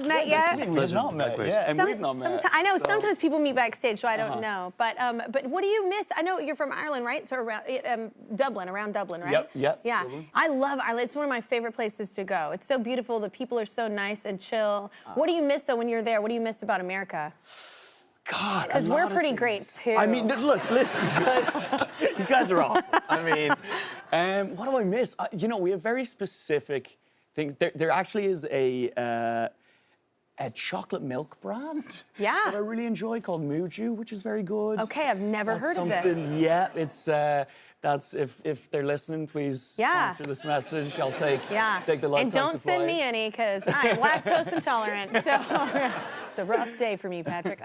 y'all met yet? We've not met, yeah, and we've not met. I know sometimes people meet backstage, so I don't know. But what do you miss? I know you're from Ireland, right? So around Dublin, right? Yep. Yeah, Dublin. I love Ireland. It's one of my favorite places to go. It's so beautiful. The people are so nice and chill. What do you miss though when you're there? What do you miss about America? God, because we're pretty great too. I mean, look, listen, you guys are awesome. I mean, what do I miss? You know, we have very specific things. There actually is a chocolate milk brand that I really enjoy called Muju, which is very good. Okay, I've never heard of this. Yeah, it's that's if they're listening, please sponsor this message. I'll take the lactose and don't supply. send me any because I'm lactose intolerant. So it's a rough day for me, Patrick.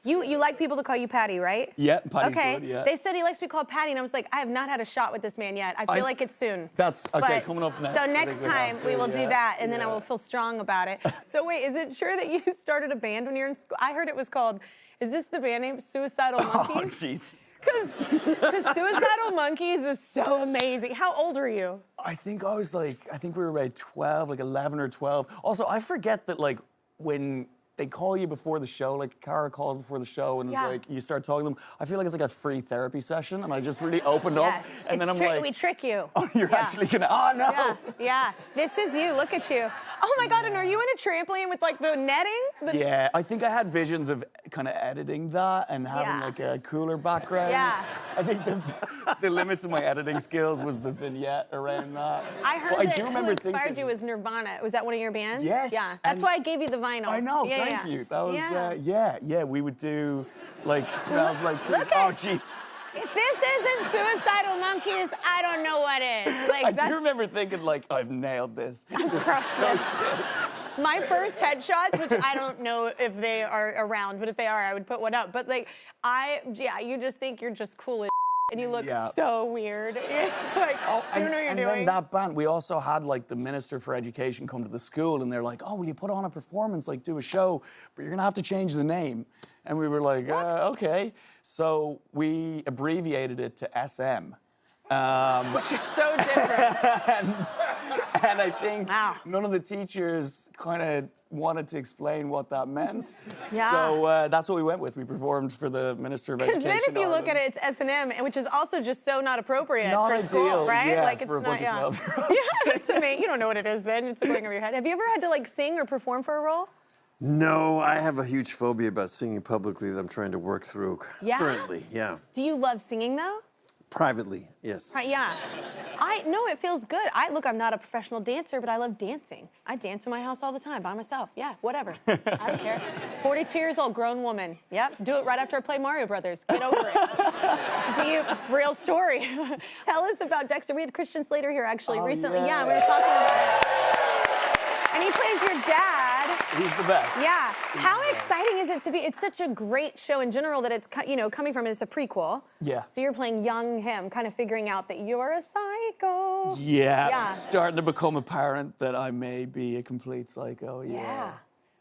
You like people to call you Patty, right? Yeah, Patty's good, yeah. They said he likes to be called Patty, and I was like, I have not had a shot with this man yet. I feel like it's soon. That's okay. Coming up next. So next time we will do that, and then I will feel strong about it. So wait, is it true that you started a band when you're in school? I heard it was called. Is this the band name? Suicidal Monkeys? Oh, jeez. Because Suicidal Monkeys is so amazing. How old were you? I think we were about 12, like 11 or 12. Also, I forget that, like, when they call you before the show, like Cara calls before the show, and it's like, you start talking to them. I feel like it's like a free therapy session, and I just really opened up. And then I'm like, we trick you. Oh, you're actually gonna, oh no. Yeah, this is you, look at you. Oh my God, and are you in a trampoline with like the netting? Yeah, I think I had visions of kind of editing that and having like a cooler background. Yeah. I think the limits of my editing skills was the vignette around that. I heard that who inspired you was Nirvana. Was that one of your bands? Yes. Yeah, that's why I gave you the vinyl. I know, thank you. That was, we would do, like, Smells Like Teen. Oh, jeez. If this isn't Suicidal Monkeys, I don't know what is. Like, I do remember thinking, like, I've nailed this. This is so sick. My first headshots, which I don't know if they are around, but if they are, I would put one up. But, like, you just think you're just cool as and you look so weird. Like, you don't know what you're doing. And then that band, we also had, like, the Minister for Education come to the school, and they're like, oh, will you put on a performance, like, do a show, but you're gonna have to change the name. And we were like, okay. So we abbreviated it to SM. Which is so different. and I think none of the teachers kind of wanted to explain what that meant. Yeah. So that's what we went with. We performed for the Minister of Education. Because then if you look at it, it's S&M, which is also just so not appropriate for school, right? Yeah, like, it's for a bunch of 12-year-olds. Yeah, it's amazing. You don't know what it is then. It's going over your head. Have you ever had to, like, sing or perform for a role? No, I have a huge phobia about singing publicly that I'm trying to work through currently. Yeah. Do you love singing, though? Privately, yes. Yeah. No, it feels good. Look, I'm not a professional dancer, but I love dancing. I dance in my house all the time by myself. Yeah, whatever. I don't care. 42 years old, grown woman. Yep, do it right after I play Mario Brothers. Get over it. Real story. Tell us about Dexter. We had Christian Slater here actually recently. Yeah, we were talking about it. And he plays your dad. He's the best. Yeah. How exciting is it to be? It's such a great show in general that it's, coming from, it's a prequel. Yeah. So you're playing young him, kind of figuring out that you're a psycho. Yeah. It's starting to become apparent that I may be a complete psycho. Yeah.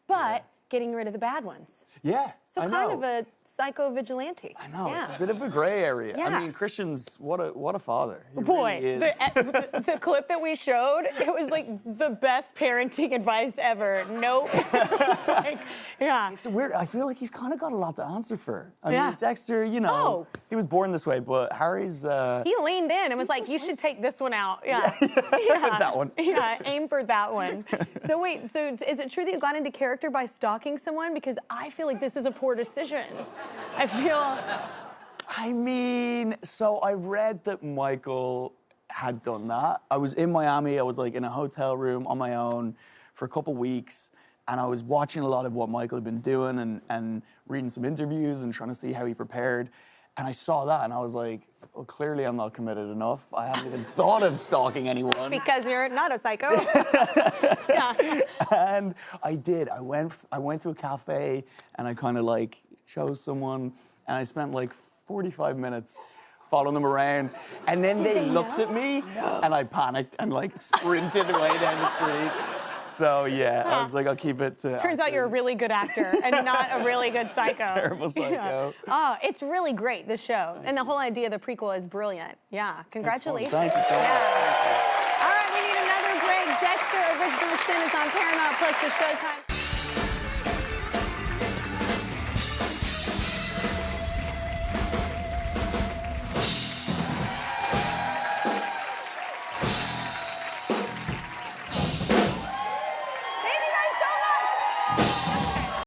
But getting rid of the bad ones. Yeah. So kind of a psycho vigilante. I know, it's a bit of a gray area. Yeah. I mean, Christian's, what a father. He Boy, really is. the clip that we showed, it was like the best parenting advice ever. Nope. It's weird. I feel like he's kind of got a lot to answer for. I mean, Dexter, he was born this way, but Harry's... He leaned in and was like, you should take this one out. Yeah. That one. Yeah, aim for that one. So wait, so is it true that you got into character by stalking someone? Because I feel like this is a poor decision. I mean, so I read that Michael had done that. I was in Miami. I was like in a hotel room on my own for a couple weeks, and I was watching a lot of what Michael had been doing and reading some interviews and trying to see how he prepared. And I saw that, and I was like, well, clearly I'm not committed enough. I haven't even thought of stalking anyone. Because you're not a psycho. And I did. I went to a cafe, and I kind of like chose someone, and I spent like 45 minutes following them around. And then they looked at me, and I panicked and like sprinted away down the street. So yeah, I was like, I'll keep it to... Turns out you're a really good actor and not a really good psycho. Terrible psycho. Yeah. Oh, it's really great, this show. And the whole idea of the prequel is brilliant. Yeah, congratulations. Thank you so much. All right, we need another break. Dexter, Original Sin is on Paramount Plus for Showtime.